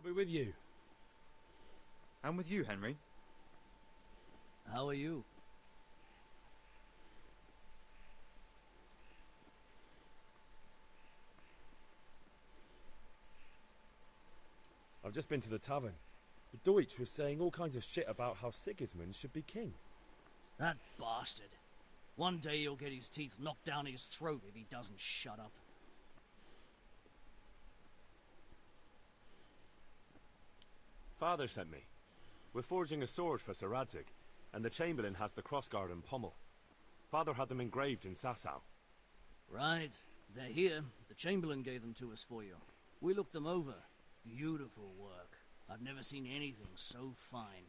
be with you. And with you, Henry. How are you? I've just been to the tavern. The Deutsch was saying all kinds of shit about how Sigismund should be king. That bastard. One day he'll get his teeth knocked down his throat if he doesn't shut up. Father sent me. We're forging a sword for Sir Radzig, and the Chamberlain has the crossguard and pommel. Father had them engraved in Sasau. Right. They're here. The Chamberlain gave them to us for you. We looked them over. Beautiful work. I've never seen anything so fine.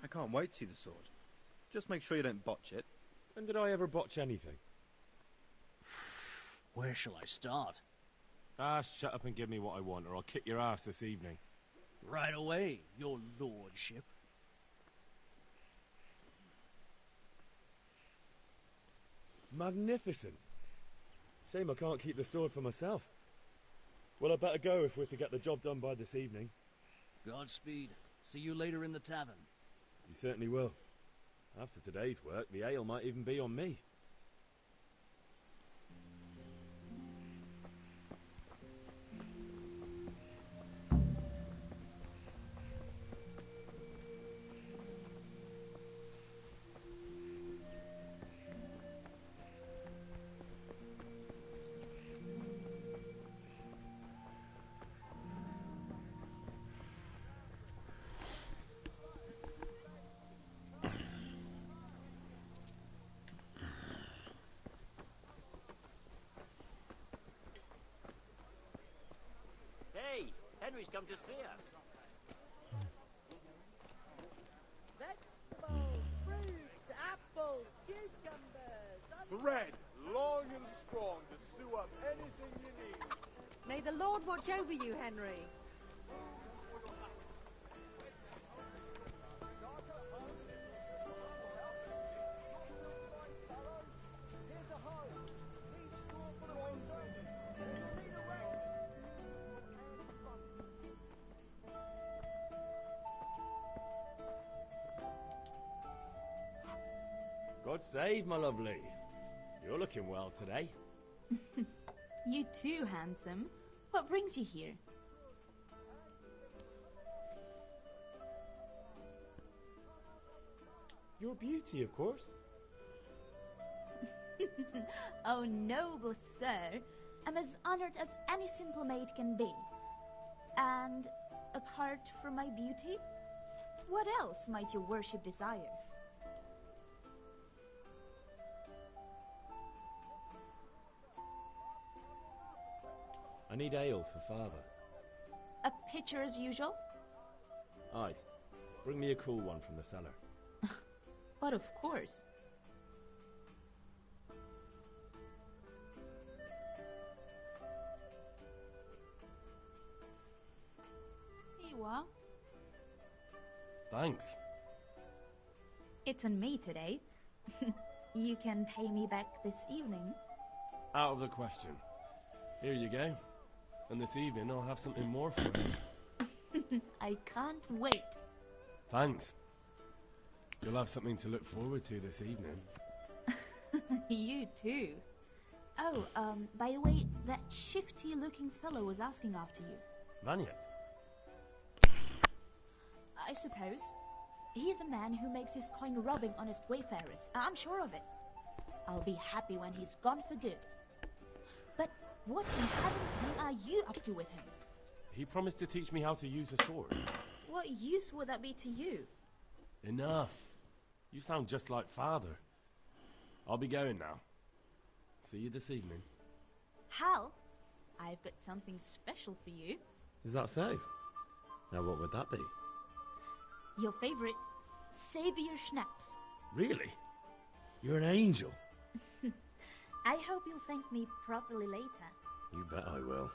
I can't wait to see the sword. Just make sure you don't botch it. When did I ever botch anything? Where shall I start? Ah, shut up and give me what I want, or I'll kick your ass this evening. Right away, your lordship. Magnificent. Shame I can't keep the sword for myself. Well, I better go if we're to get the job done by this evening. Godspeed. See you later in the tavern. You certainly will. After today's work, the ale might even be on me. Hey, Henry's come to see us. Vegetables, fruits, apples, cucumbers. Thread, long and strong to sew up anything you need. May the Lord watch over you, Henry. God save, my lovely. You're looking well today. You too, handsome. What brings you here? Your beauty, of course. Oh, noble sir. I'm as honored as any simple maid can be. And apart from my beauty, what else might your worship desire? I need ale for father. A pitcher as usual? Aye. Bring me a cool one from the cellar. But of course. Here you are. Thanks. It's on me today. You can pay me back this evening. Out of the question. Here you go. And this evening I'll have something more for you. I can't wait. Thanks. You'll have something to look forward to this evening. You too. Oh, by the way, that shifty-looking fellow was asking after you. Vanya? I suppose. He's a man who makes his coin robbing honest wayfarers. I'm sure of it. I'll be happy when he's gone for good. But what in heaven's name are you up to with him? He promised to teach me how to use a sword. What use would that be to you? Enough. You sound just like father. I'll be going now. See you this evening. Hal, I've got something special for you. Is that so? Now what would that be? Your favorite, Savior Schnapps. Really? You're an angel. I hope you'll thank me properly later. You bet I will.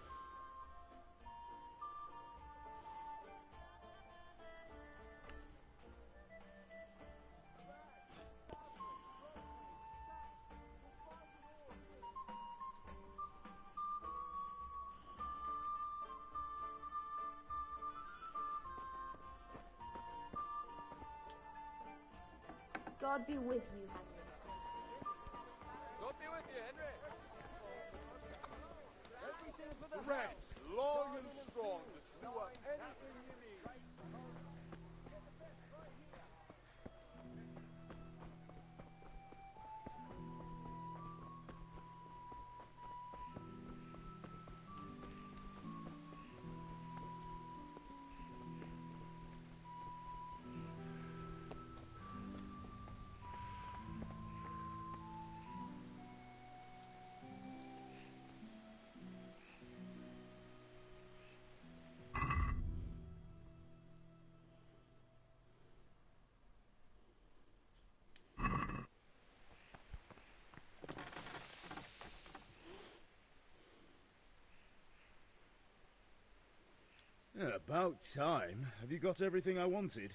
God be with you, Henry. God be with you, Henry. Everything for the red, long and strong to sew up anything you need. Yeah, about time. Have you got everything I wanted?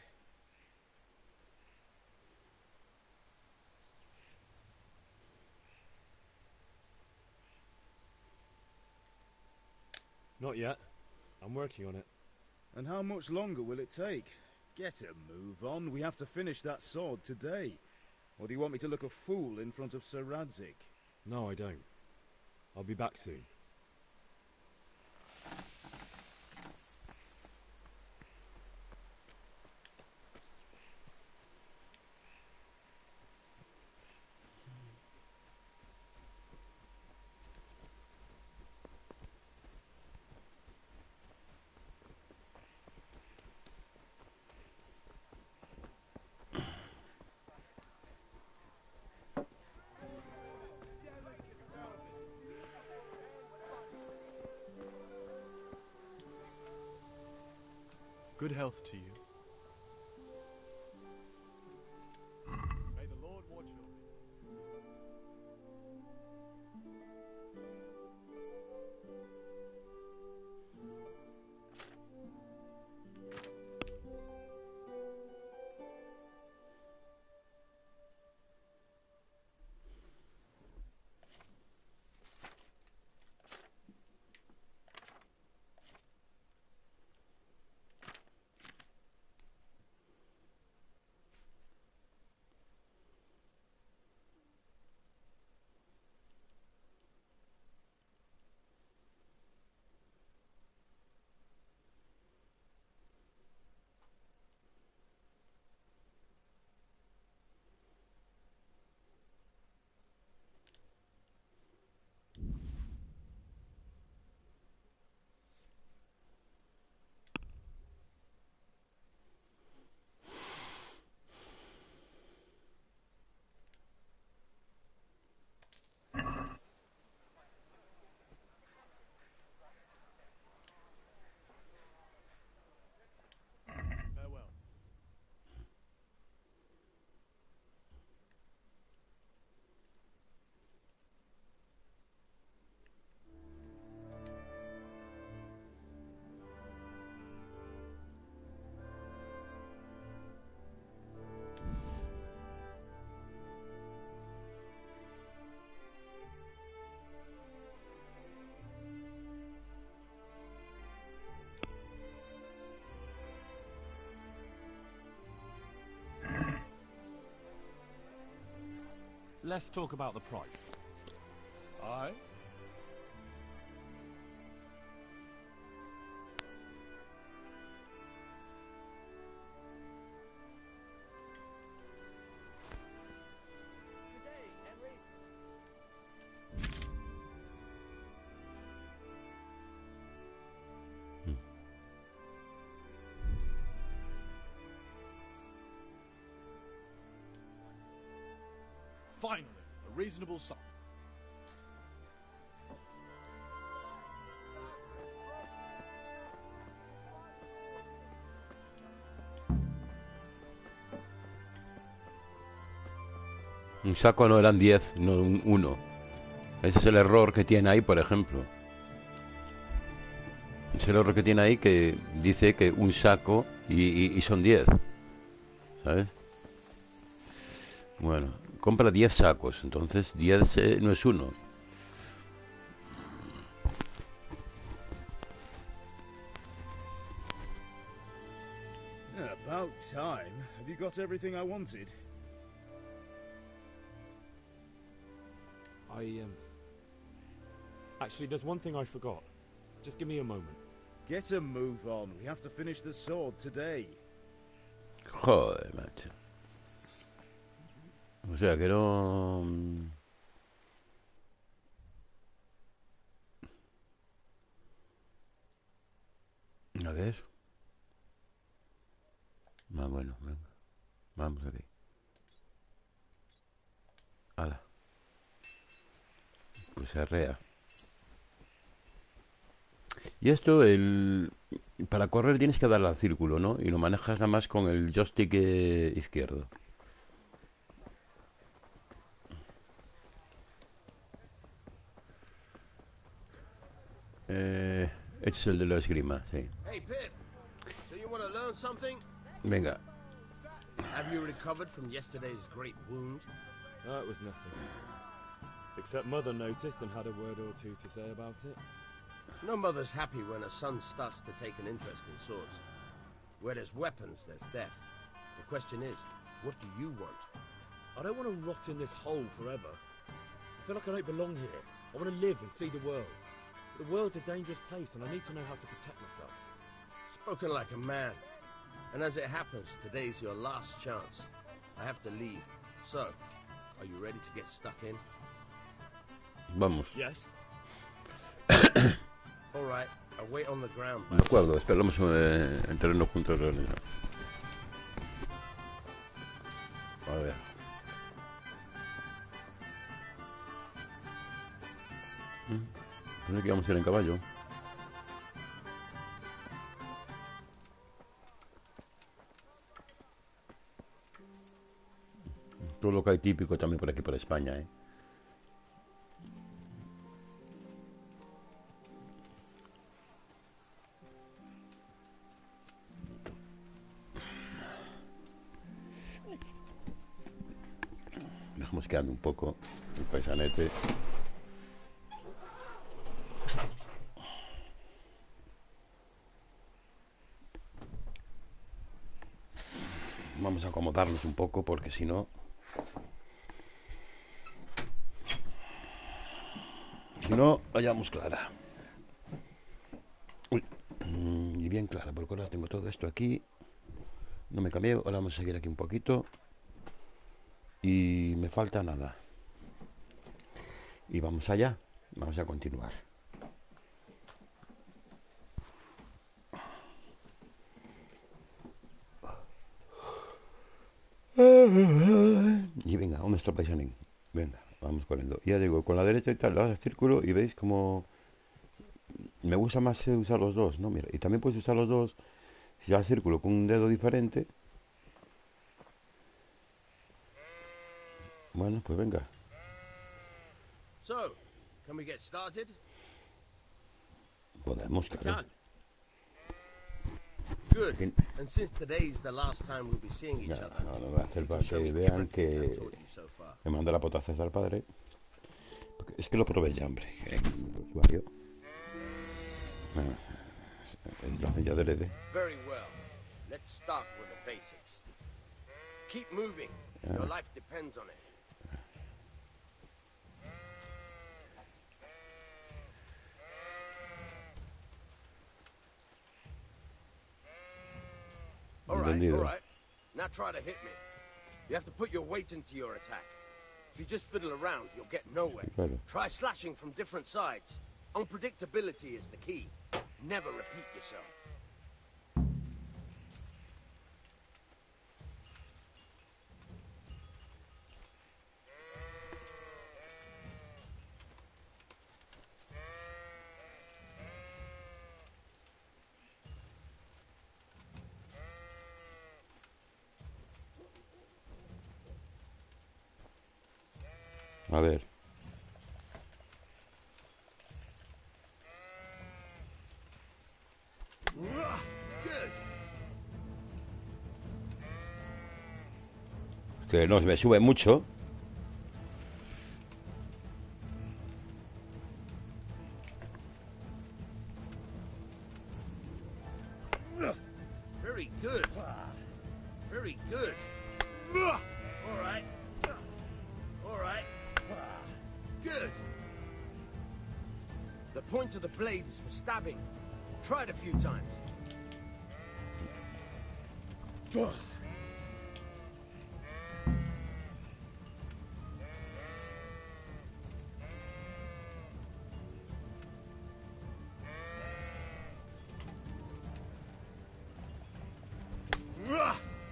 Not yet. I'm working on it. And how much longer will it take? Get a move on. We have to finish that sword today. Or do you want me to look a fool in front of Sir Radzik? No, I don't. I'll be back soon. Good health to you. May the Lord watch over you. Farewell. Let's talk about the price. Aye? Good day, Henry. Finally, a reasonable sum. Un saco no eran 10, no un 1. Ese es el error que tiene ahí, por ejemplo. Es el error que tiene ahí, que dice que un saco y son 10. ¿Sabes? Bueno, compra 10 sacos, entonces 10 no es 1. Yeah, about time. Have you got everything I wanted? Actually, there's one thing I forgot. Just give me a moment. Get a move on. We have to finish the sword today. Joder, macho. O sea que no... A ver. Ah, bueno, venga. Vamos aquí. Hala. Pues arrea. Y esto, para correr tienes que darle al círculo, ¿no? Y lo manejas nada más con el joystick izquierdo. Este es el de la esgrima, sí. Hey, Pip, do you want to learn something? Venga. Have you recovered from yesterday's great wound? It was nothing. Except Mother noticed and had a word or two to say about it. No mother's happy when her son starts to take an interest in swords. Where there's weapons, there's death. The question is, what do you want? I don't want to rot in this hole forever. I feel like I don't belong here. I want to live and see the world. The world's a dangerous place and I need to know how to protect myself. Spoken like a man. And as it happens, today's your last chance. I have to leave. So, are you ready to get stuck in? Vamos. Yes. All right, I'll wait on the ground. De acuerdo, esperamos en terreno juntos. A ver. Pensé que íbamos a ir en caballo. Todo lo que hay típico también por aquí, por España, ¿eh? Dejamos que ande un poco el paisanete. Vamos a acomodarnos un poco porque si no... Si no, vayamos clara. Uy, y bien clara, porque ahora tengo todo esto aquí. No me cambié, ahora vamos a seguir aquí un poquito. Y me falta nada. Y vamos allá, vamos a continuar. Y venga, ¿dónde está el paisanín? Venga, vamos corriendo. Ya digo, con la derecha y tal, le das al círculo y veis como... Me gusta más usar los dos, ¿no? Mira, y también puedes usar los dos, si al círculo con un dedo diferente. Bueno, pues venga. So, can we get started? Podemos, claro. Good. And since today's the last time we'll be seeing each other. No voy a hacer para que vean que me manda la potazas al padre. Porque es que lo probé ya, hombre. Usuario. Lo hacen ya de LED. Very well. Let's start with the basics. Keep moving. Your life depends on it. All right. Now try to hit me. You have to put your weight into your attack. If you just fiddle around, you'll get nowhere. Claro. Try slashing from different sides. Unpredictability is the key. Never repeat yourself. A ver. Que no me sube mucho. Very good. Very good. All right. All right. Good. The point of the blade is for stabbing. Try it a few times.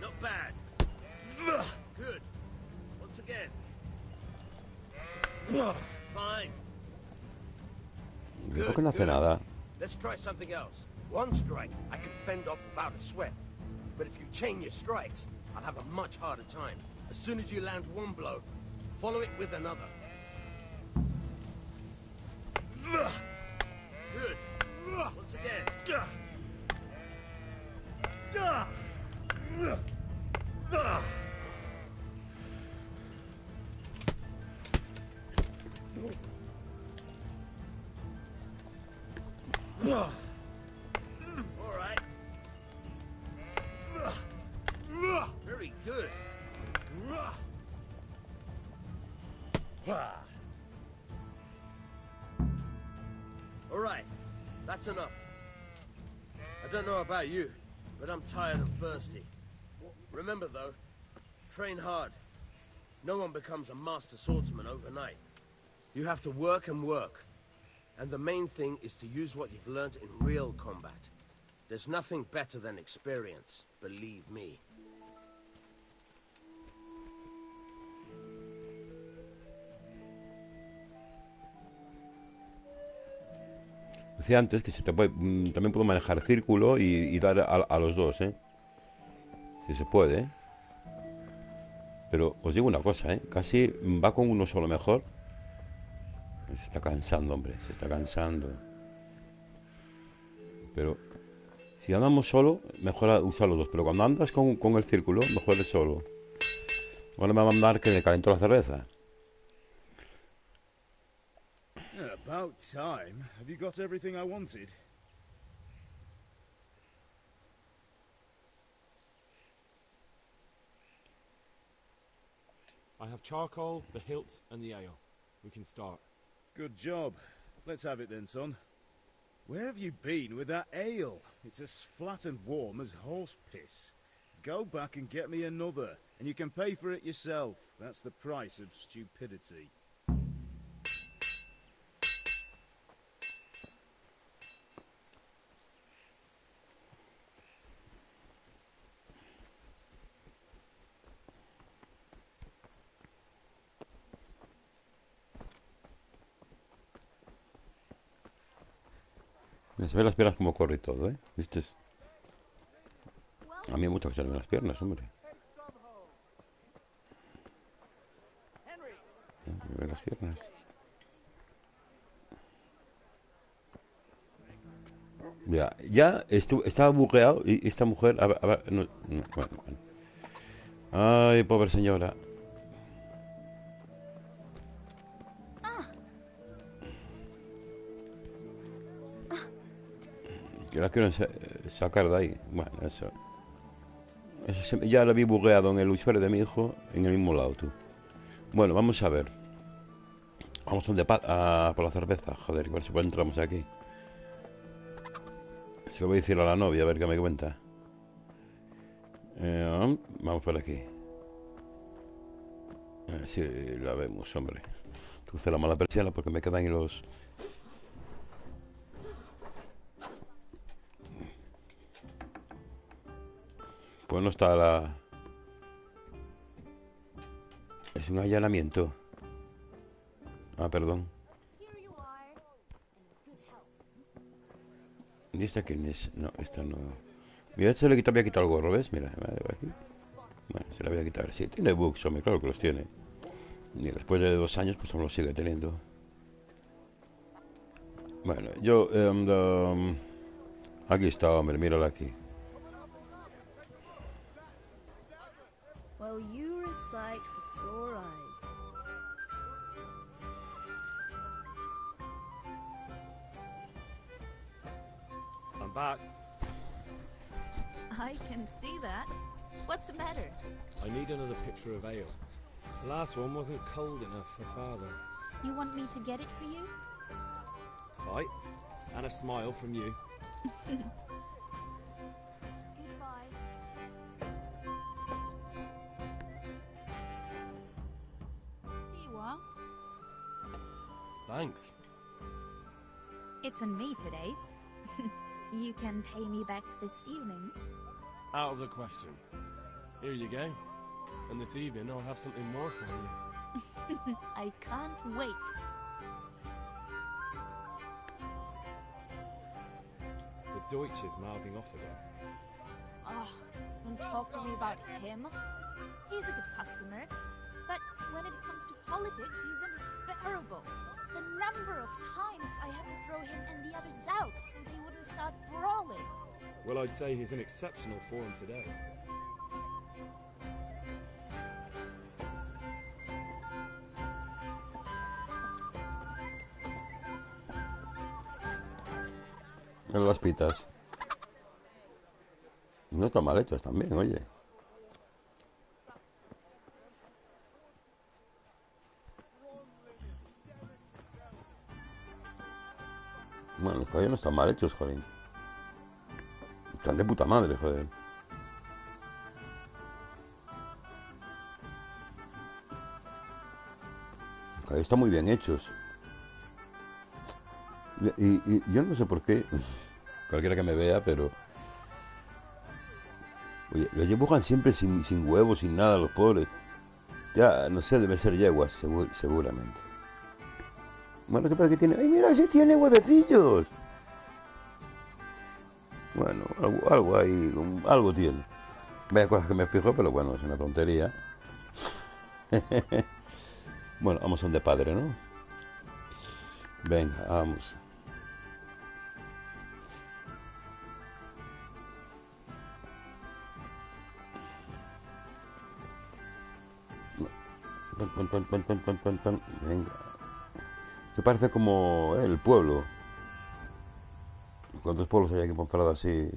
Not bad. Good. Once again. Fine. ¿Por qué no hace nada? Let's try something else. One strike I can fend off without a sweat. But if you chain your strikes, I'll have a much harder time. As soon as you land one blow, follow it with another. Good. Once again. All right. Very good. All right. That's enough. I don't know about you, but I'm tired and thirsty. Remember, though, train hard. No one becomes a master swordsman overnight. You have to work and work. And the main thing is to use what you've learned in real combat. There's nothing better than experience, believe me. Decía antes que se te puede, también puedo manejar círculo y dar a los dos, ¿eh? Si se puede, ¿eh? Pero os digo una cosa, ¿eh? Casi va con uno solo mejor. Se está cansando, hombre, se está cansando. Pero si andamos solo, mejor usar los dos. Pero cuando andas con el círculo, mejor es solo. Ahora me va a mandar que le calentó la cerveza. About time. Have you got everything I wanted? I have charcoal, the hilt, and the ale. We can start. Good job. Let's have it then, son. Where have you been with that ale? It's as flat and warm as horse piss. Go back and get me another, and you can pay for it yourself. That's the price of stupidity. Se ve las piernas como corre y todo, ¿eh? ¿Viste? A mí me gusta que se ven las piernas, hombre. Me ven las piernas. Ya estaba bugueado y esta mujer... A ver, no, bueno. Ay, pobre señora. Que la quiero sacar de ahí. Bueno, eso ya lo vi bugueado en el usuario de mi hijo, en el mismo lado, tú. Bueno, vamos a ver. Vamos a por la cerveza. Joder, igual si entramos aquí. Se lo voy a decir a la novia, a ver qué me cuenta. Vamos por aquí. Sí, la vemos, hombre. Tú cerramos la persiana porque me quedan ahí los... Pues no está la... Es un allanamiento. Ah, perdón. ¿Y esta quién es? No, esta no... Mira, se le había quitado el gorro, ¿ves? Mira, aquí. Bueno, se le había quitado. Sí, tiene bugs, hombre, claro que los tiene. Y después de 2 años, pues aún los sigue teniendo. Bueno, yo... aquí está, hombre, míralo aquí. Well, you're a sight for sore eyes. I'm back. I can see that. What's the matter? I need another pitcher of ale. The last one wasn't cold enough for Father. You want me to get it for you? Right. And a smile from you. Goodbye. Here you are. Thanks. It's on me today. You can pay me back this evening. Out of the question. Here you go. And this evening I'll have something more for you. I can't wait. The Deutsch is mouthing off again. Oh, don't talk to me about him. He's a good customer, but when it comes to politics, he's unbearable. The number of times I had to throw him and the others out so they wouldn't start brawling. Well, I'd say he's in exceptional form today. Las pitas. No están mal hechas también, oye. Bueno, los caballos no están mal hechos, joder. Están de puta madre, joder. Los caballos están muy bien hechos. Y yo no sé por qué, cualquiera que me vea, pero... Oye, los dibujan siempre sin huevos, sin nada, los pobres. Ya, no sé, debe ser yeguas, seguramente. Bueno, ¿qué pasa que tiene? ¡Ay, mira, sí tiene huevecillos! Bueno, algo ahí, algo tiene. Vaya cosas que me fijo, pero bueno, es una tontería. Bueno, vamos a un de padre, ¿no? Venga, vamos. Venga. Se parece como el pueblo. ¿Cuántos pueblos hay aquí en Ponferrada así?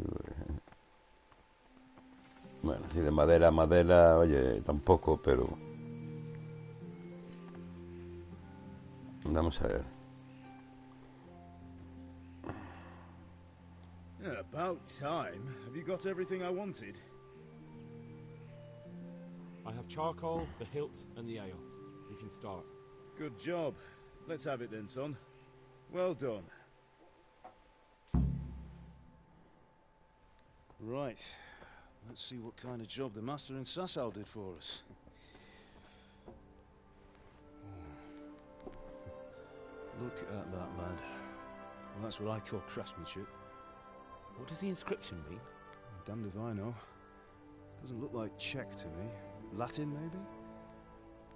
Bueno, así de madera, oye, tampoco, pero... Vamos a ver. About time. Have you got everything I wanted? I have charcoal, the hilt, and the ale. We can start. Good job. Let's have it then, son. Well done. Right. Let's see what kind of job the master in Sasau did for us. Look at that, lad. Well, that's what I call craftsmanship. What does the inscription mean? Damned if I know. Doesn't look like Czech to me. Latin, maybe?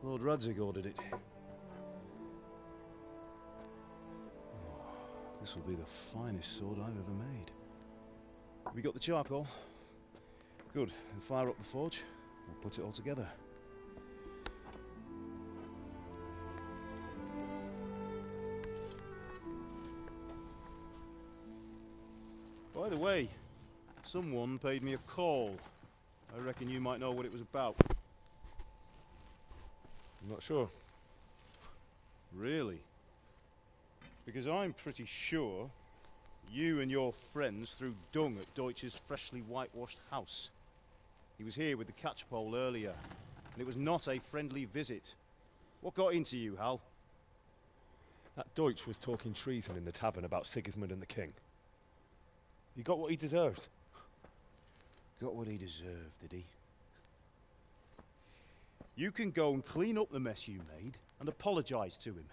Lord Radzig ordered it. Oh, this will be the finest sword I've ever made. We got the charcoal? Good. Then fire up the forge. We'll put it all together. By the way, someone paid me a call. I reckon you might know what it was about. I'm not sure. Really? Because I'm pretty sure you and your friends threw dung at Deutsch's freshly whitewashed house. He was here with the catchpole earlier, and it was not a friendly visit. What got into you, Hal? That Deutsch was talking treason in the tavern about Sigismund and the king. He got what he deserved. Got what he deserved, did he? You can go and clean up the mess you made and apologise to him.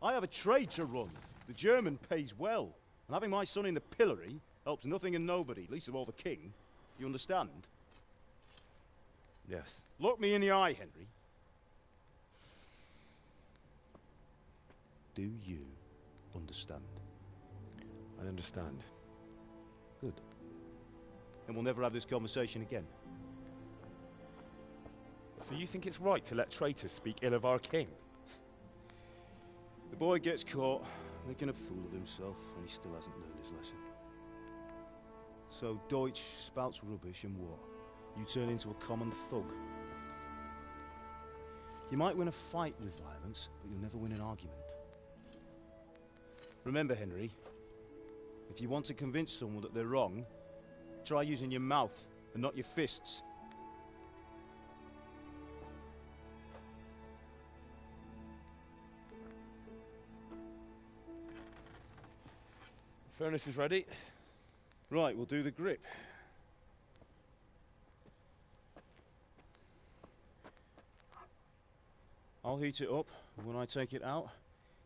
I have a trade to run. The German pays well, and having my son in the pillory helps nothing and nobody, least of all the king. You understand? Yes. Look me in the eye, Henry. Do you understand? I understand. Good. And we'll never have this conversation again. So you think it's right to let traitors speak ill of our king? The boy gets caught, making a fool of himself, and he still hasn't learned his lesson. So Deutsch spouts rubbish, and what? You turn into a common thug. You might win a fight with violence, but you'll never win an argument. Remember, Henry, if you want to convince someone that they're wrong, try using your mouth and not your fists. Furnace is ready. Right, we'll do the grip. I'll heat it up, and when I take it out,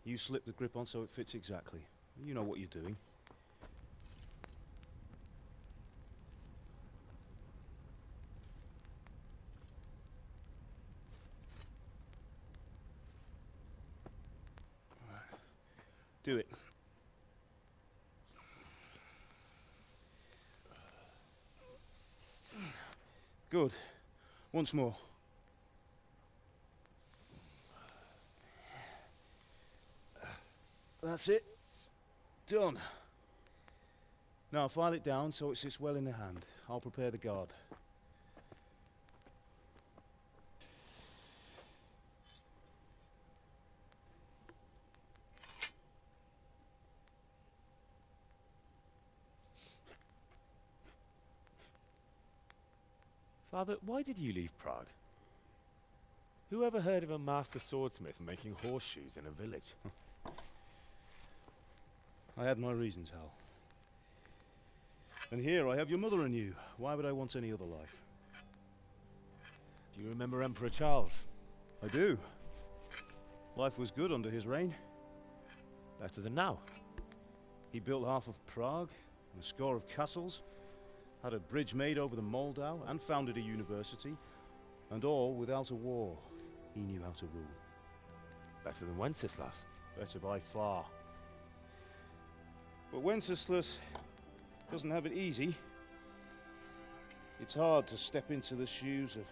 you slip the grip on so it fits exactly. You know what you're doing. Do it. Good. Once more. That's it. Done. Now file it down so it sits well in the hand. I'll prepare the guard. Father, why did you leave Prague? Who ever heard of a master swordsmith making horseshoes in a village? I had my reasons, Hal. And here I have your mother and you. Why would I want any other life? Do you remember Emperor Charles? I do. Life was good under his reign. Better than now. He built half of Prague, and a score of castles, had a bridge made over the Moldau, and founded a university, and all without a war. He knew how to rule. Better than Wenceslas. Better by far. But Wenceslas doesn't have it easy. It's hard to step into the shoes of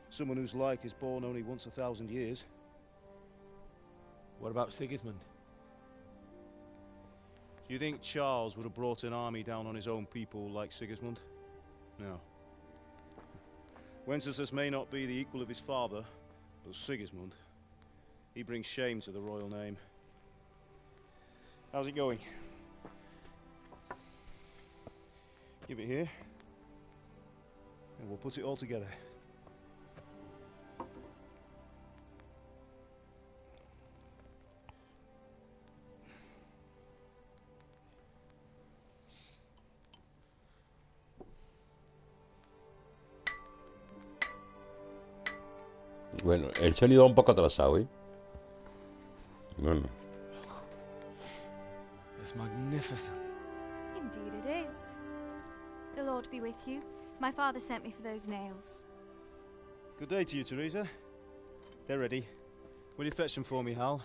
someone whose like is born only once 1,000 years. What about Sigismund? Do you think Charles would have brought an army down on his own people like Sigismund? No. Wenceslas may not be the equal of his father, but Sigismund, he brings shame to the royal name. How's it going? Give it here, and we'll put it all together. Bueno, el sonido va un poco atrasado, ¿eh? Bueno. It's magnificent. Indeed it is. The Lord be with you. My father sent me for those nails. Good day to you, Teresa. They're ready. Will you fetch them for me, Hal?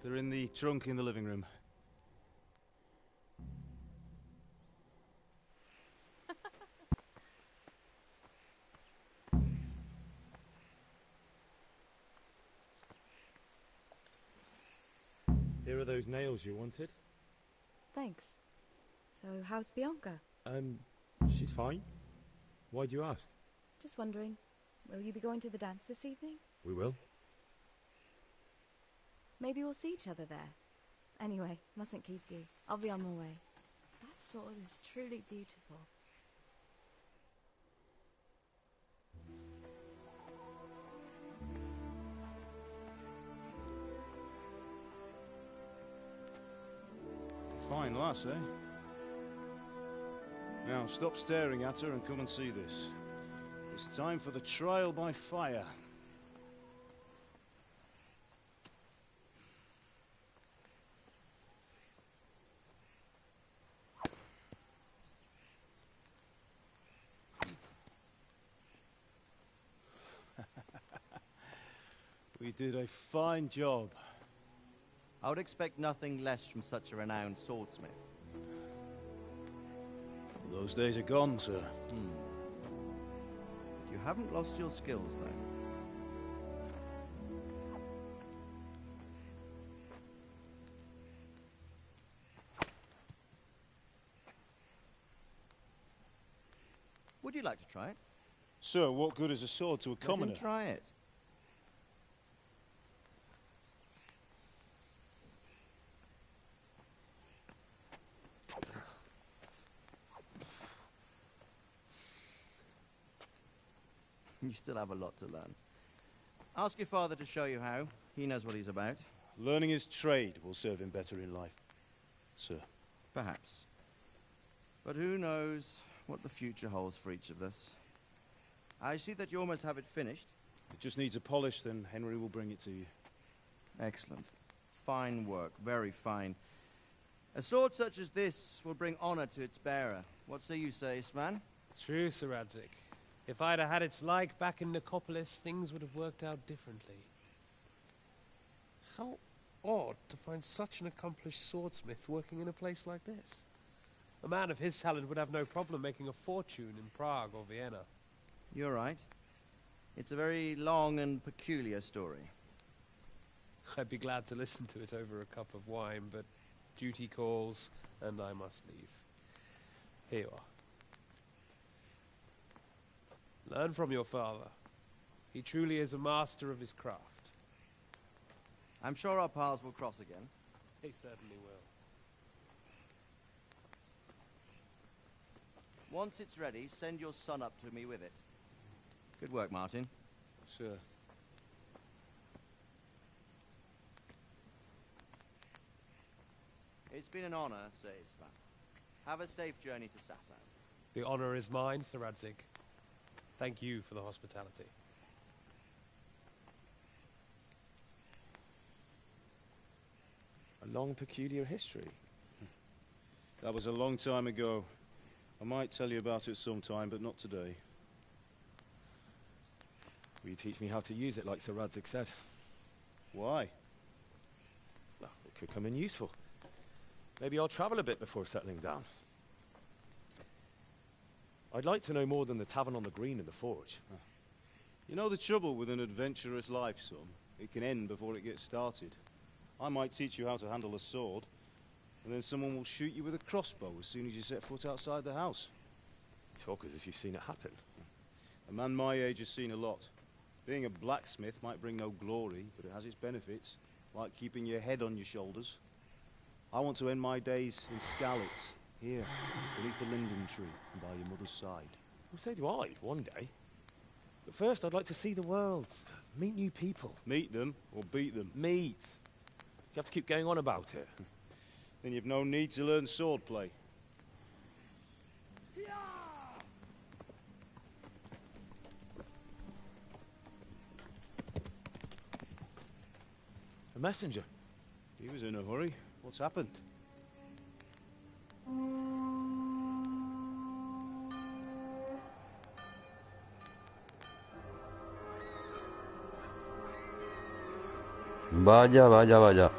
They're in the trunk in the living room. Here are those nails you wanted. Thanks. So, how's Bianca? She's fine. Why do you ask? Just wondering, will you be going to the dance this evening? We will. Maybe we'll see each other there. Anyway, mustn't keep you. I'll be on my way. That sword is truly beautiful. Fine lass, eh? Now, stop staring at her and come and see this. It's time for the trial by fire. We did a fine job. I would expect nothing less from such a renowned swordsmith. Those days are gone, sir. You haven't lost your skills, though. Would you like to try it? Sir, what good is a sword to a Let him commoner? try it. You still have a lot to learn. Ask your father to show you how. He knows what he's about. Learning his trade will serve him better in life, sir. Perhaps. But who knows what the future holds for each of us. I see that you almost have it finished. It just needs a polish, then Henry will bring it to you. Excellent. Fine work, very fine. A sword such as this will bring honor to its bearer. What say you, Svan? True, Sir Radzik. If I'd have had its like back in Nicopolis, things would have worked out differently. How odd to find such an accomplished swordsmith working in a place like this. A man of his talent would have no problem making a fortune in Prague or Vienna. You're right. It's a very long and peculiar story. I'd be glad to listen to it over a cup of wine, but duty calls, and I must leave. Here you are. Learn from your father. He truly is a master of his craft. I'm sure our paths will cross again. He certainly will. Once it's ready, send your son up to me with it. Good work, Martin. Sure. It's been an honor, Sir Isvan. Have a safe journey to Sasau. The honor is mine, Sir Radzik. Thank you for the hospitality. A long, peculiar history. That was a long time ago. I might tell you about it sometime, but not today. Will you teach me how to use it like Sir Radzik said? Why? Well, it could come in useful. Maybe I'll travel a bit before settling down. I'd like to know more than the tavern on the green and the forge. You know the trouble with an adventurous life, son? It can end before it gets started. I might teach you how to handle a sword, and then someone will shoot you with a crossbow as soon as you set foot outside the house. You talk as if you've seen it happen. A man my age has seen a lot. Being a blacksmith might bring no glory, but it has its benefits, like keeping your head on your shoulders. I want to end my days in Skalitz, here, beneath the linden tree, and by your mother's side. Well, so do I, one day. But first, I'd like to see the world, meet new people. Meet them, or beat them? Meet. You have to keep going on about it. Then you've no need to learn swordplay. A messenger. He was in a hurry. What's happened? Vaya, vaya, vaya.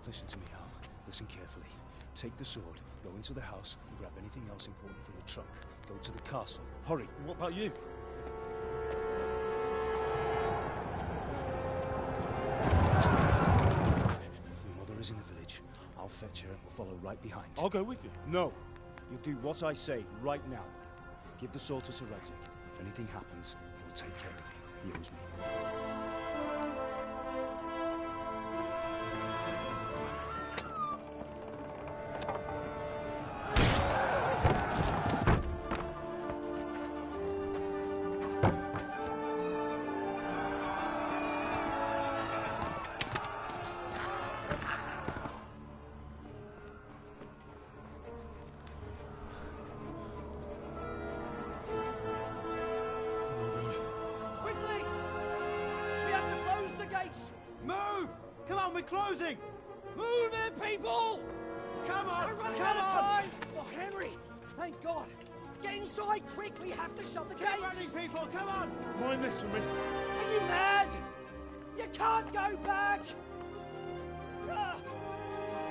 Listen to me, Al. Listen carefully. Take the sword, go into the house, and grab anything else important from the trunk. Go to the castle. Hurry. And what about you? Your mother is in the village. I'll fetch her and we'll follow right behind. I'll go with you. No. You'll do what I say right now. Give the sword to Sir Radzik. If anything happens, he'll take care of you. He owes me. We're closing! Move it, people! Come on! We're running Come out of on! time! Oh, Henry! Thank God! Get inside, quick! We have to shut the gates! Get running, people! Come on! Mind this for me. Are you mad? You can't go back! Ah.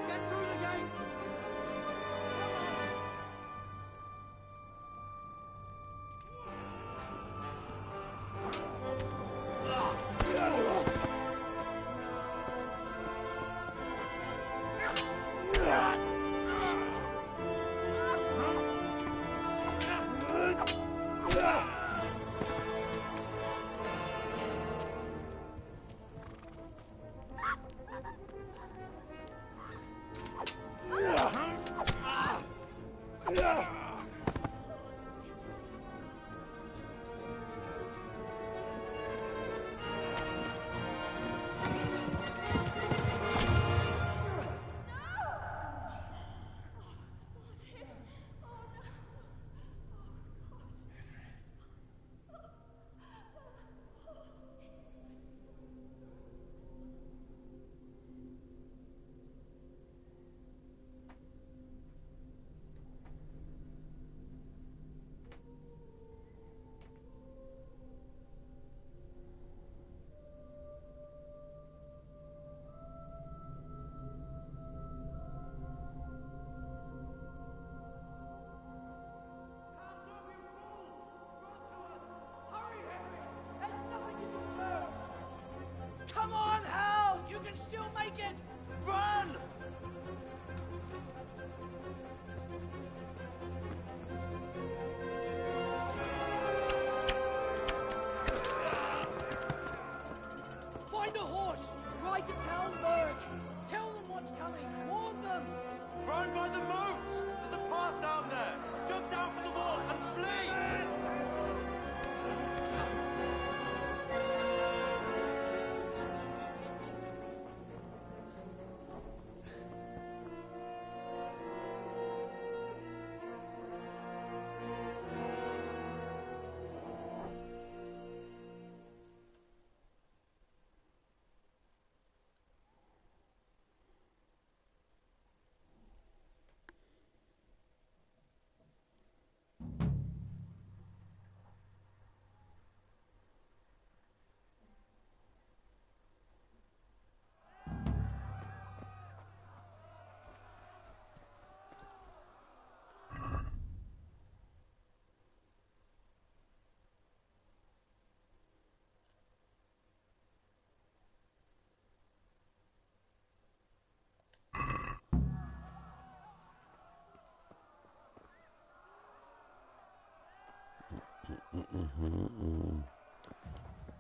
Get through the gates!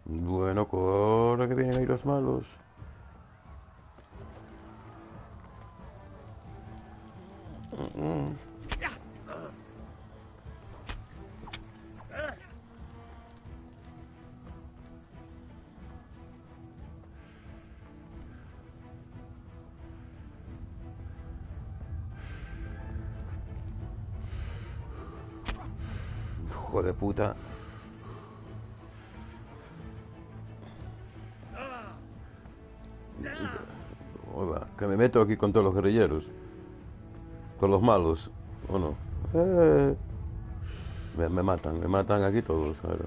Bueno, corre que vienen ahí los malos. Hijo de puta. Hola, que me meto aquí con todos los guerrilleros. Con los malos, ¿o no? Me matan aquí todos. Ahora.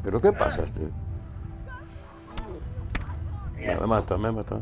¿Pero qué pasa este? Me mata.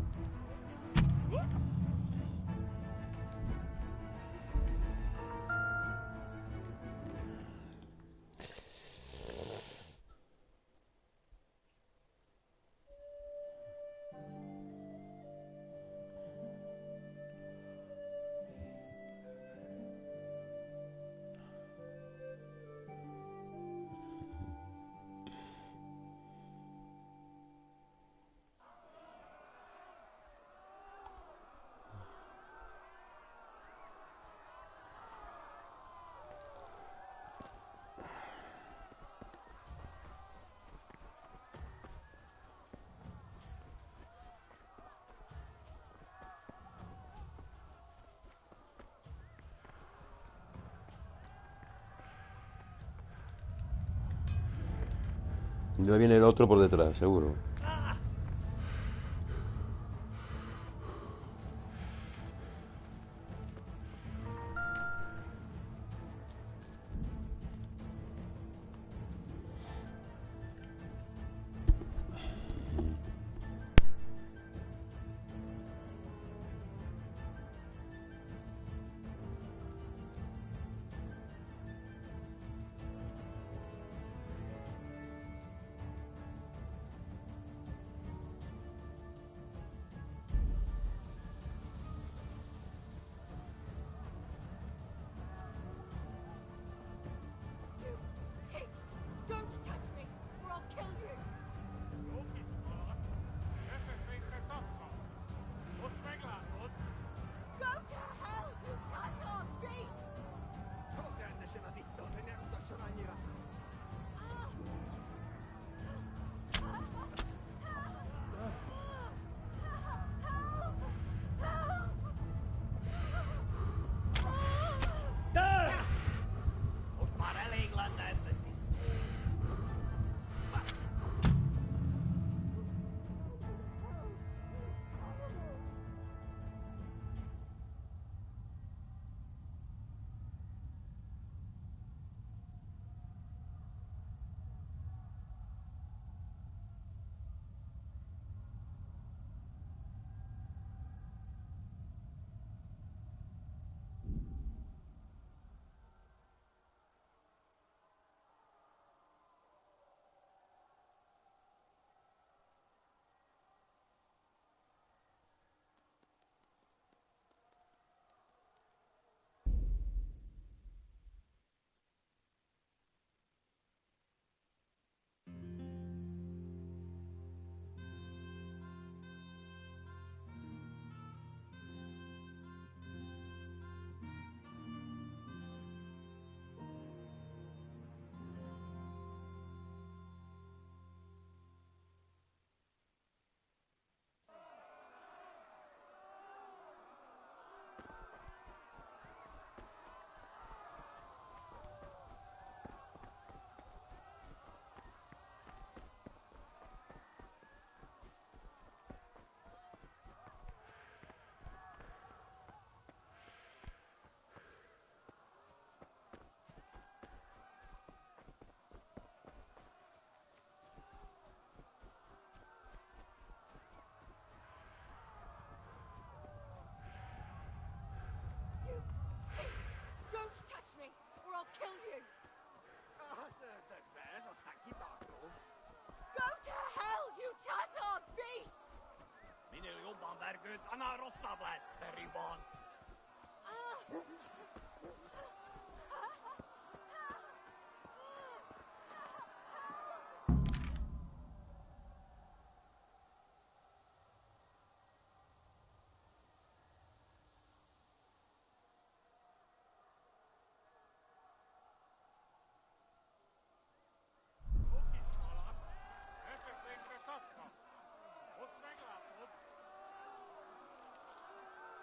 Ya viene el otro por detrás, seguro.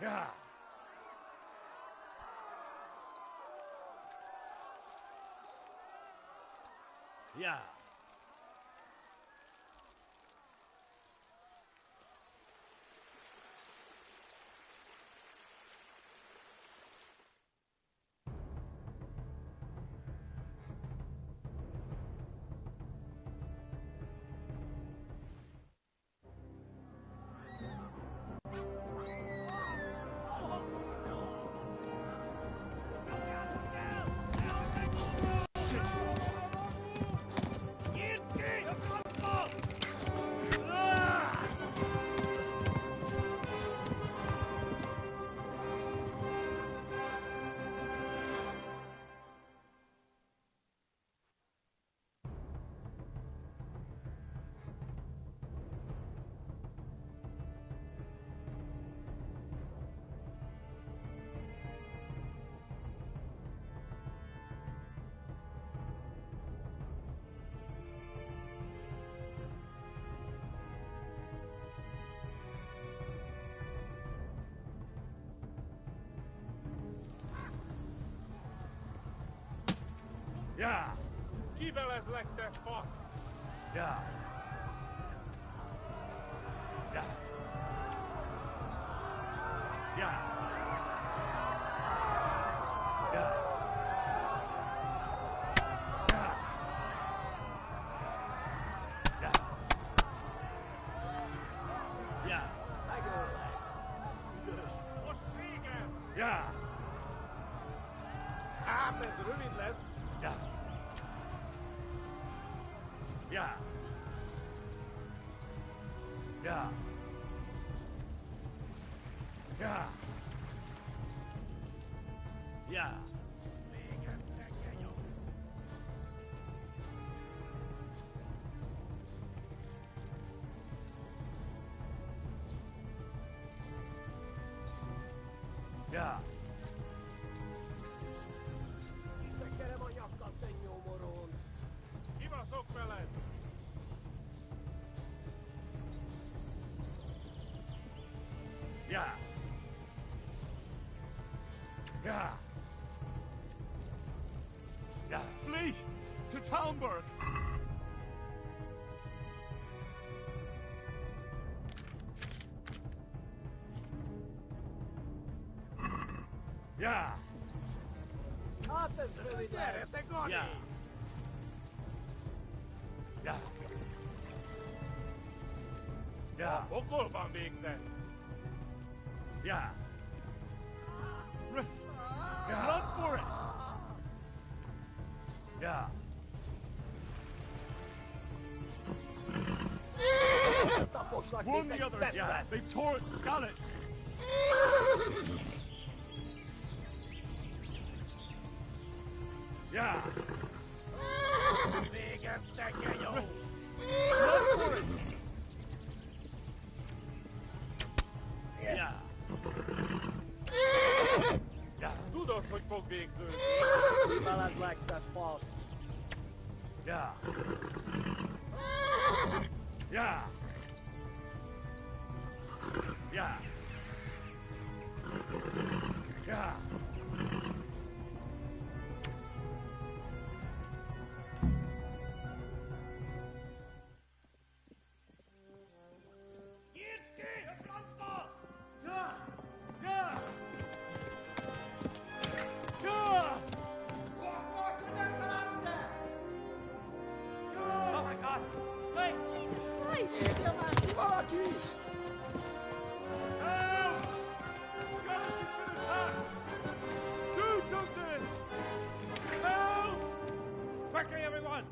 Yeah. Yeah. Ja! Kiveles legtek fasz! Ja! Ja! Ja! Ja! Ja! Ja! Ja! Most vége! Ja! Hát ez rövid lesz! Ja! Ja! Ja! Ja! Ja! Ja! Tekerem a nyakkad, te nyomoronc! Kibaszok veled! Ja! Ja! Ja! Flee! To Talmberg! Ja! Hát ez rövid lesz! Gyere, Gani! Ja! Ja! Ja! Pokolban végzett! Ja! Yeah. Run for it! Yeah. Warn the others! Yeah. They've tore its skeleton! Yeah. Run for it! Yeah. Ja, tudod, hogy fog végződni. Kiveled legtek fasz! Ja. Ja. Ja. Ja. Quickly, everyone!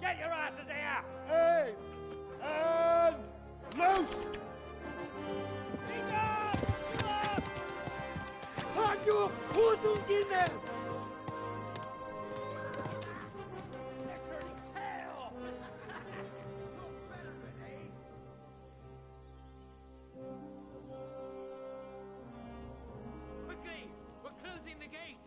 Get your asses here! Hey! And loose! Hagyjuk! Húzzunk innen! Quickly! We're closing the gate!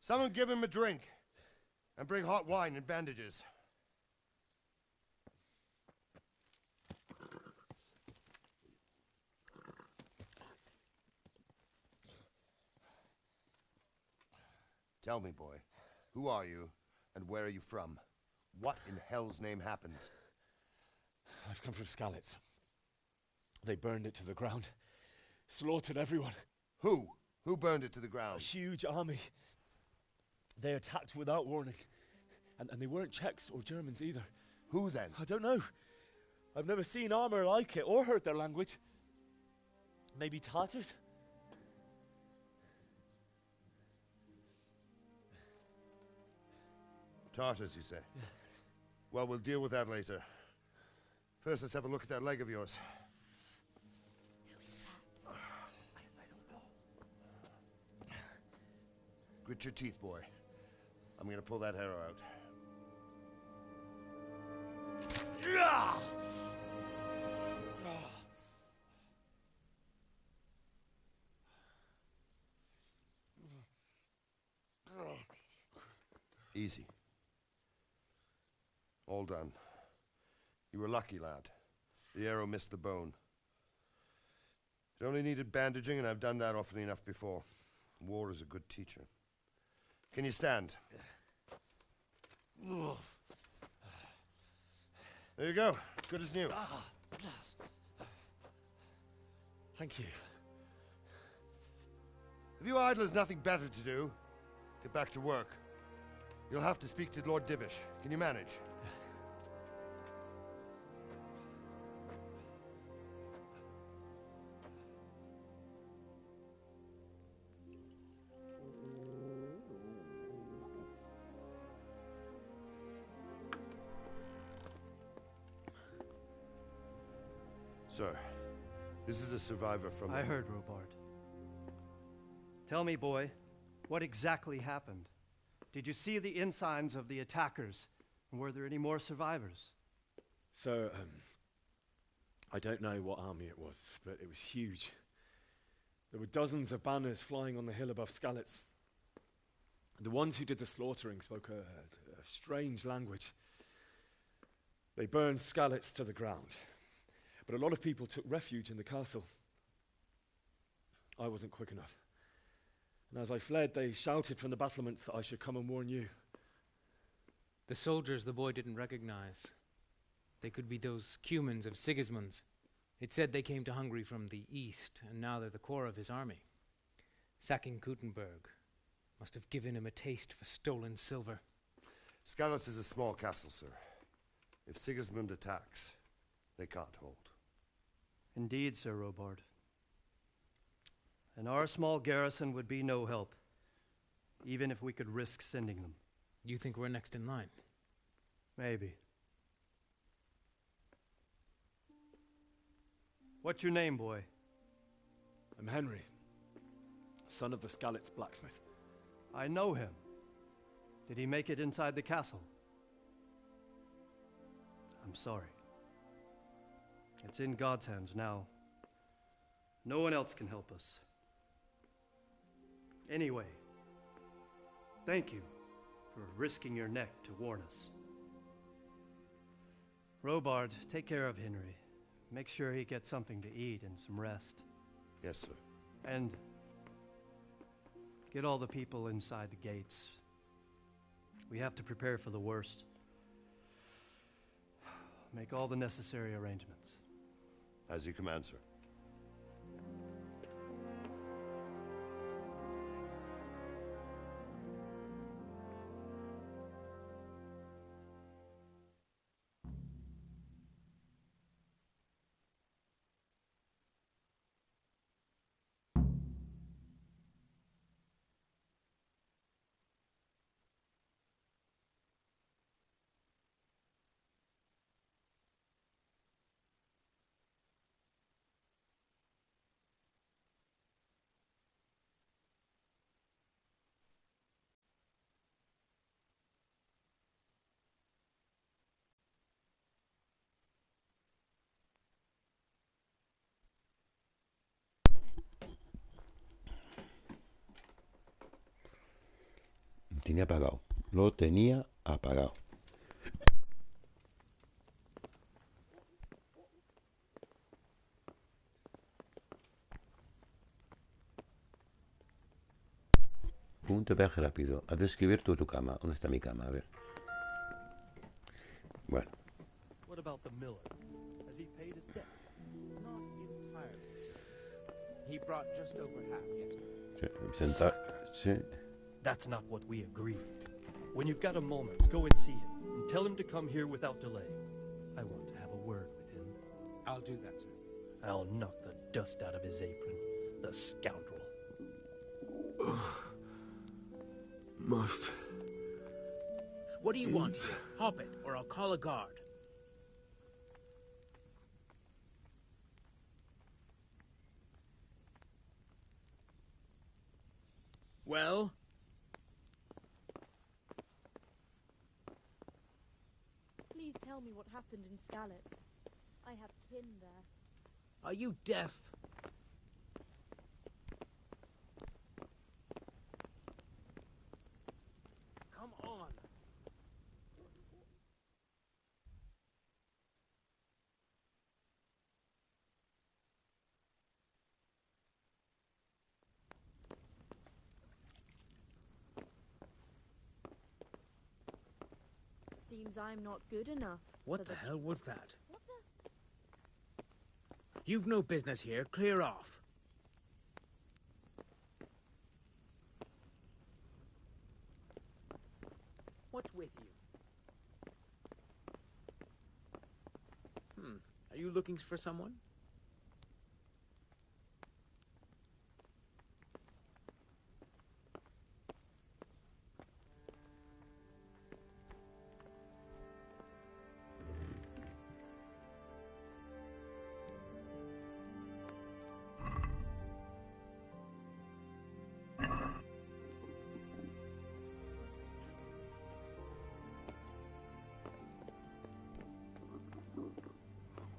Someone give him a drink. And bring hot wine and bandages. Tell me, boy, who are you, and where are you from? What in hell's name happened? I've come from Skalitz. They burned it to the ground. Slaughtered everyone. Who? Who burned it to the ground? A huge army. They attacked without warning. And they weren't Czechs or Germans either. Who then? I don't know. I've never seen armor like it or heard their language. Maybe Tatars? Tartars, you say? Yeah. Well, we'll deal with that later. First, let's have a look at that leg of yours. Who is that? I don't know. Grit your teeth, boy. I'm gonna pull that arrow out. Easy. All done. You were lucky, lad. The arrow missed the bone. It only needed bandaging, and I've done that often enough before. War is a good teacher. Can you stand? There you go. Good as new. Thank you. If you idlers nothing better to do, get back to work. You'll have to speak to Lord Divish. Can you manage? Sir, this is a survivor from... I heard, Robard. Tell me, boy, what exactly happened? Did you see the ensigns of the attackers? And were there any more survivors? So, I don't know what army it was, but it was huge. There were dozens of banners flying on the hill above Skalitz. The ones who did the slaughtering spoke a strange language. They burned Skalitz to the ground. But a lot of people took refuge in the castle. I wasn't quick enough. And as I fled, they shouted from the battlements that I should come and warn you. The soldiers the boy didn't recognize. They could be those Cumans of Sigismund's. It said they came to Hungary from the east, and now they're the core of his army. Sacking Gutenberg must have given him a taste for stolen silver. Skalitz is a small castle, sir. If Sigismund attacks, they can't hold. Indeed, Sir Robard. And our small garrison would be no help, even if we could risk sending them. You think we're next in line? Maybe. What's your name, boy? I'm Henry, son of the Skalitz blacksmith. I know him. Did he make it inside the castle? I'm sorry. It's in God's hands now. No one else can help us. Anyway, thank you for risking your neck to warn us. Robard, take care of Henry. Make sure he gets something to eat and some rest. Yes, sir. And get all the people inside the gates. We have to prepare for the worst. Make all the necessary arrangements. As you command, sir. tenía apagado. Lo tenía apagado. Punto de viaje rápido. Has de escribir tú tu cama. ¿Dónde está mi cama? A ver. Bueno. What about the miller? Has he paid his debt? Not entirely, sir. He brought just over half yesterday. Sentarse. That's not what we agreed. When you've got a moment, go and see him, and tell him to come here without delay. I want to have a word with him. I'll do that, sir. I'll knock the dust out of his apron, the scoundrel. Must. What do you want here? Hop it, or I'll call a guard. Well? Please tell me what happened in Skalitz. I have kin there. Are you deaf? Come on. Seems I'm not good enough. What the hell was that? You've no business here. Clear off. What's with you? Are you looking for someone?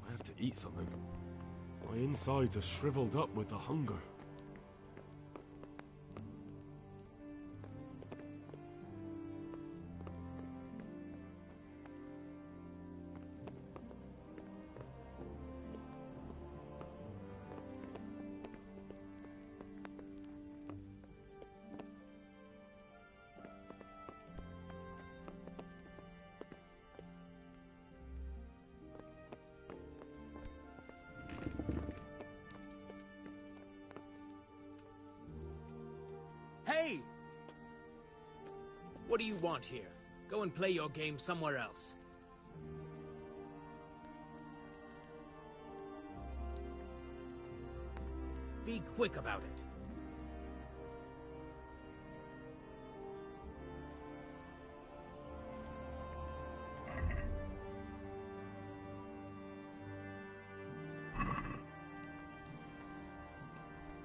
I have to eat something. My insides are shriveled up with the hunger. Hey! What do you want here? Go and play your game somewhere else. Be quick about it.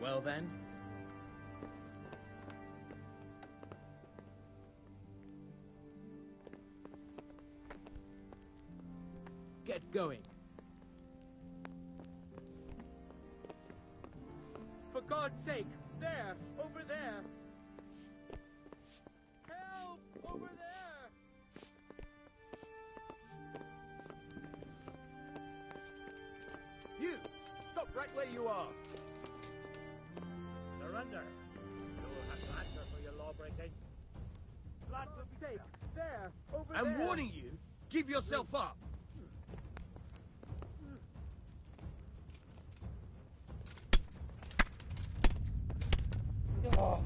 Well then? Get going. For God's sake! There! Over there! Help! Over there! You! Stop right where you are! Surrender! You'll have to answer for your law-breaking. Blood will be safe. There! Over there! I'm warning you! Give yourself up!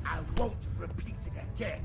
I won't repeat it again.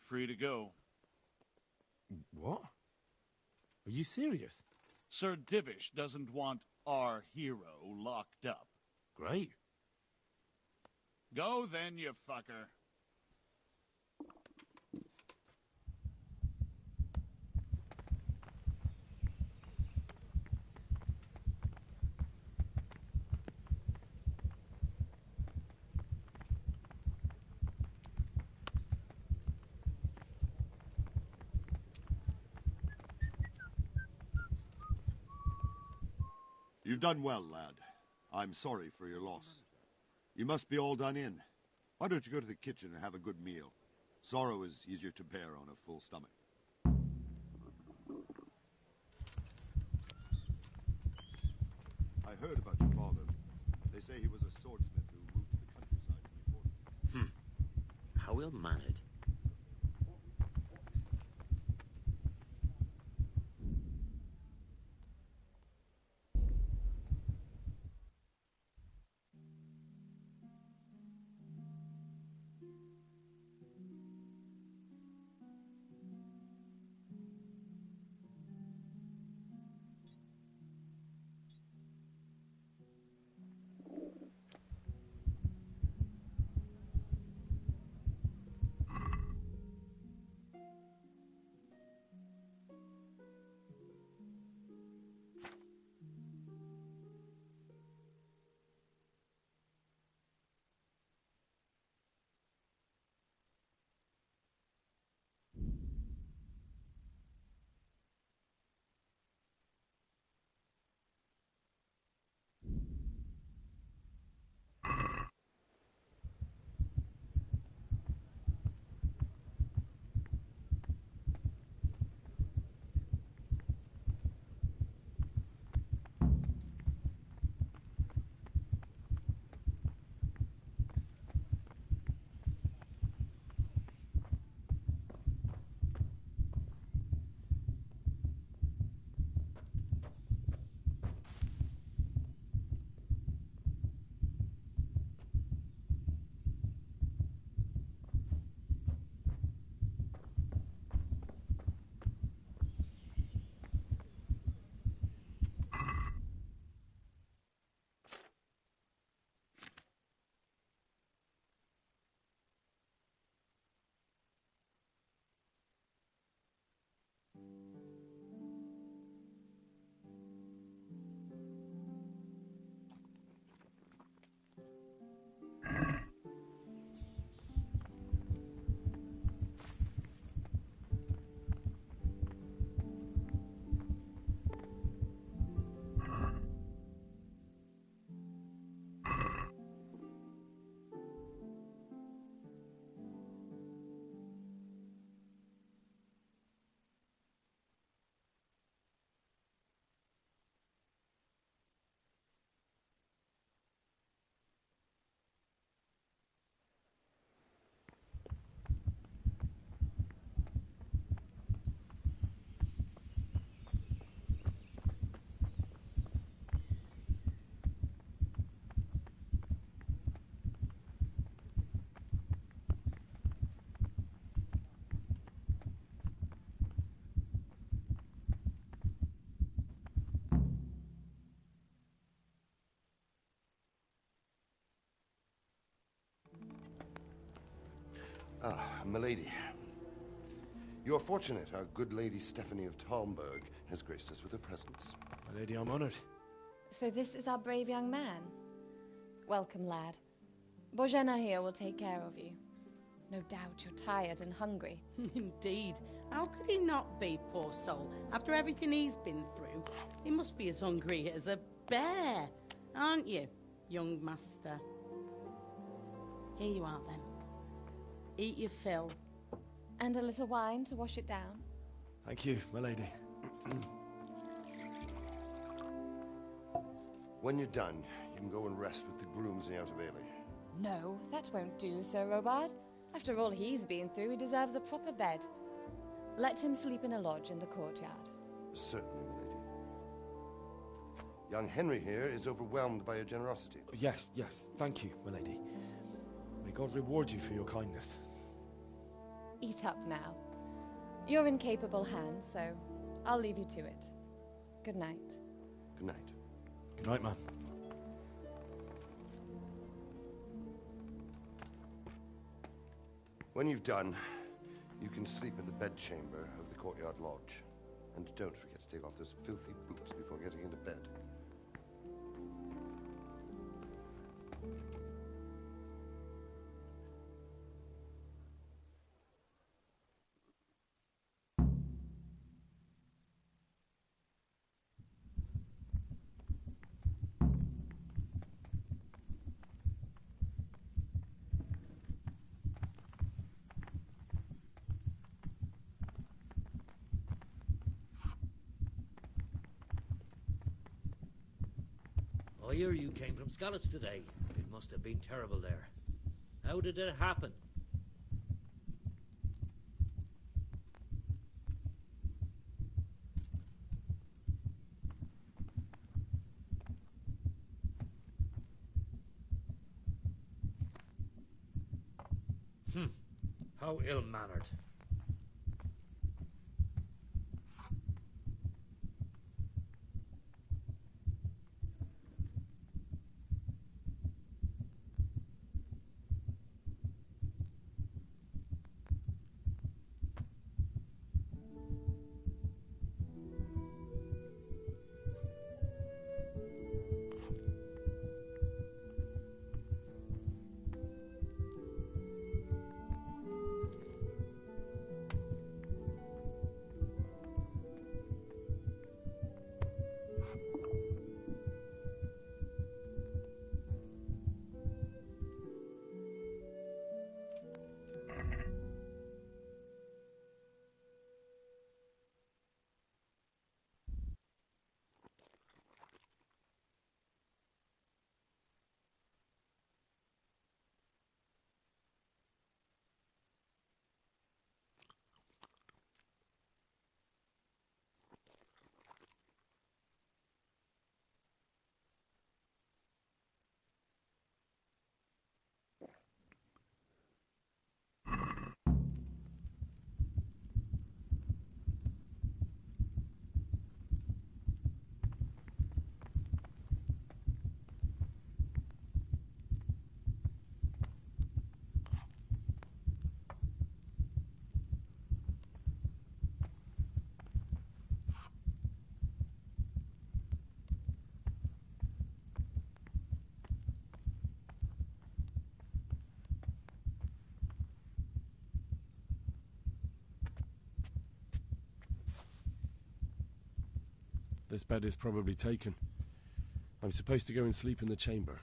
Free to go. What? Are you serious? Sir Divish doesn't want our hero locked up. Great. Go then, you fucker. You've done well, lad. I'm sorry for your loss. You must be all done in. Why don't you go to the kitchen and have a good meal? Sorrow is easier to bear on a full stomach. I heard about your father. They say he was a swordsmith who moved to the countryside to report. How ill-mannered. Ah, milady. You're fortunate our good lady Stephanie of Talmberg has graced us with her presence. My lady, I'm honored. So this is our brave young man. Welcome, lad. Bojana here will take care of you. No doubt you're tired and hungry. Indeed. How could he not be, poor soul? After everything he's been through, he must be as hungry as a bear, aren't you, young master? Here you are, then. Eat your fill. And a little wine to wash it down. Thank you, my lady. When you're done, you can go and rest with the grooms in the Outer Bailey. No, that won't do, Sir Robard. After all he's been through, he deserves a proper bed. Let him sleep in a lodge in the courtyard. Certainly, milady. Young Henry here is overwhelmed by your generosity. Yes, yes. Thank you, my lady. May God reward you for your kindness. Eat up now. You're in capable hands, so I'll leave you to it. Good night. Good night. Good night, ma'am. When you've done, you can sleep in the bedchamber of the courtyard lodge. And don't forget to take off those filthy boots before getting into bed. I hear you came from Skalitz today. It must have been terrible there. How did it happen? How ill-mannered. This bed is probably taken. I'm supposed to go and sleep in the chamber.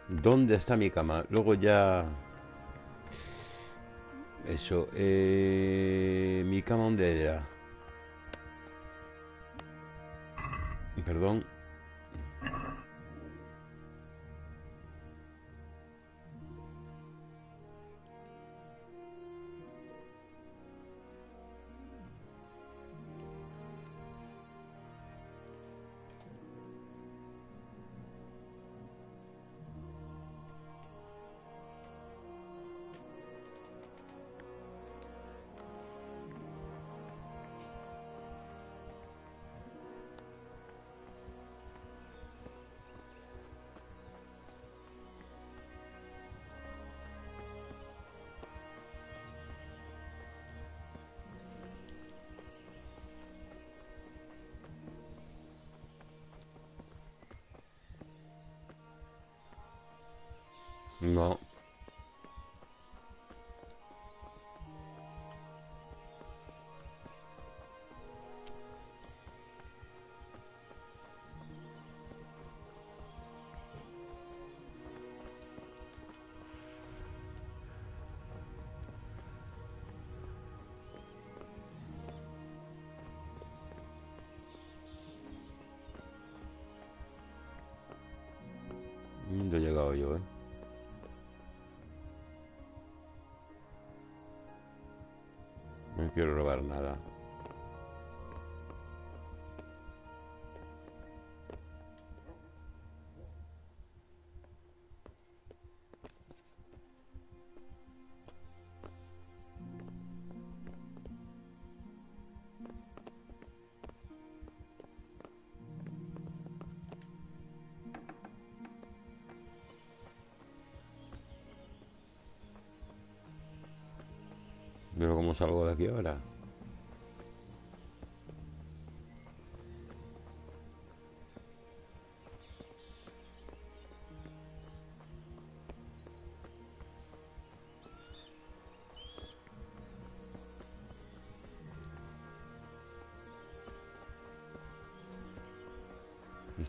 ¿Dónde está mi cama? Luego ya... Eso, mi cama, ¿dónde era? Perdón. No. ¿Dónde he llegado yo, No quiero robar nada. Pero ¿cómo salgo de aquí ahora?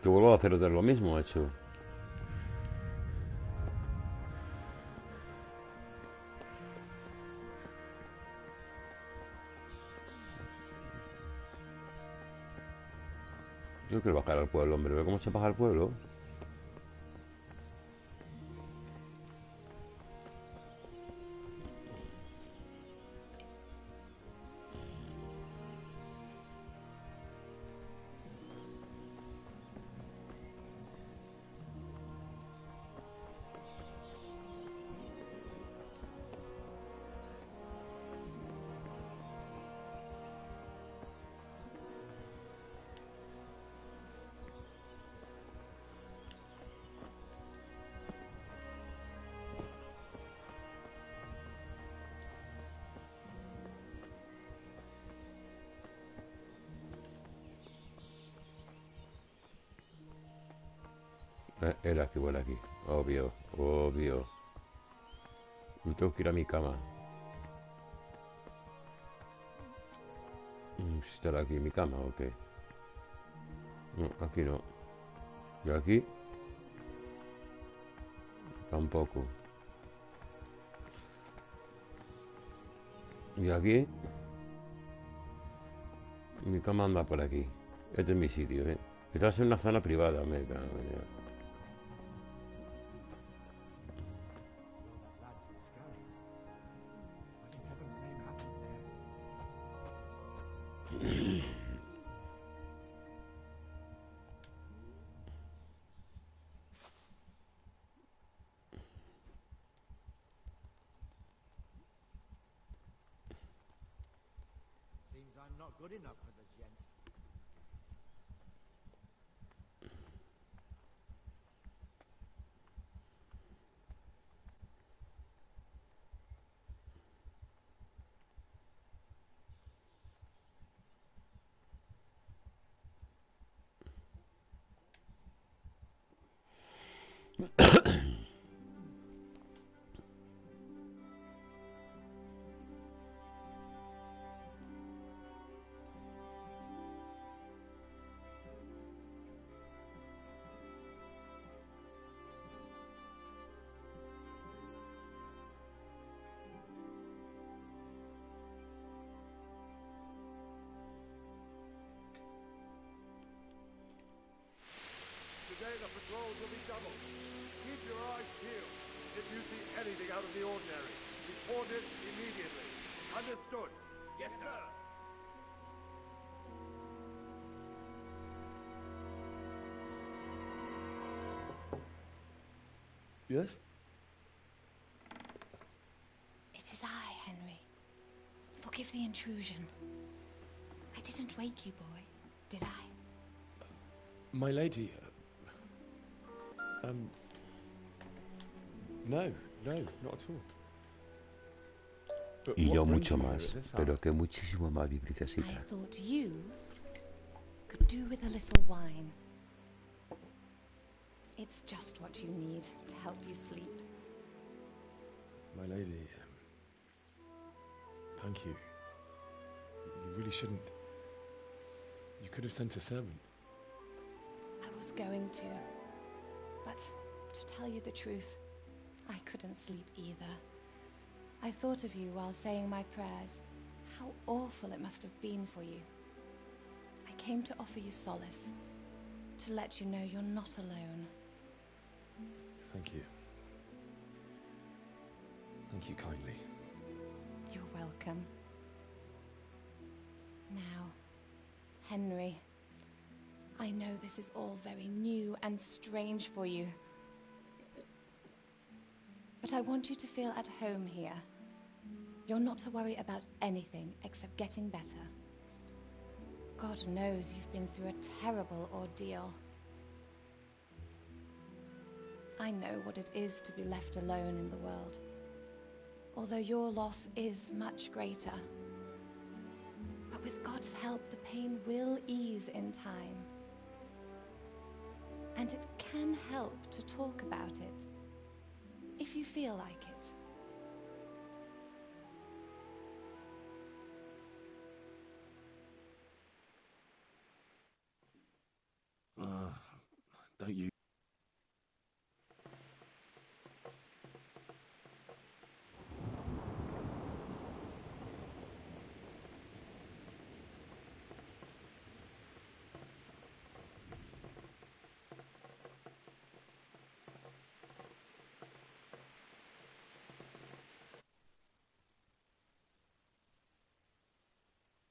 Que vuelvo a hacer otra vez lo mismo, macho. Yo quiero bajar al pueblo, hombre. ¿Ve cómo se baja al pueblo? Era que vuela aquí. Obvio, obvio. Y tengo que ir a mi cama. ¿Estará aquí en mi cama o qué? No, aquí no. ¿Y aquí? Tampoco. ¿Y aquí? Mi cama anda por aquí. Este es mi sitio, ¿eh? Estás en una zona privada, me cago en Dios. Seems I'm not good enough for the gent. Today the patrols will be doubled. Keep your eyes peeled. If you see anything out of the ordinary, report it immediately. Understood? Yes, sir. Yes? It is I, Henry. Forgive the intrusion. I didn't wake you, boy, did I? My lady. No, not at all. But Y what yo brings mucho you here más, at this pero hour? que muchísimo más, mi I princesita. thought you could do with a little wine. It's just what you need to help you sleep. My lady, thank you. You really shouldn't. You could have sent a servant. I was going to, but to tell you the truth, I couldn't sleep either. I thought of you while saying my prayers. How awful it must have been for you. I came to offer you solace, to let you know you're not alone. Thank you. Thank you kindly. You're welcome. Now, Henry, I know this is all very new and strange for you. But I want you to feel at home here. You're not to worry about anything except getting better. God knows you've been through a terrible ordeal. I know what it is to be left alone in the world, although your loss is much greater. But with God's help, the pain will ease in time. And it can help to talk about it, if you feel like it.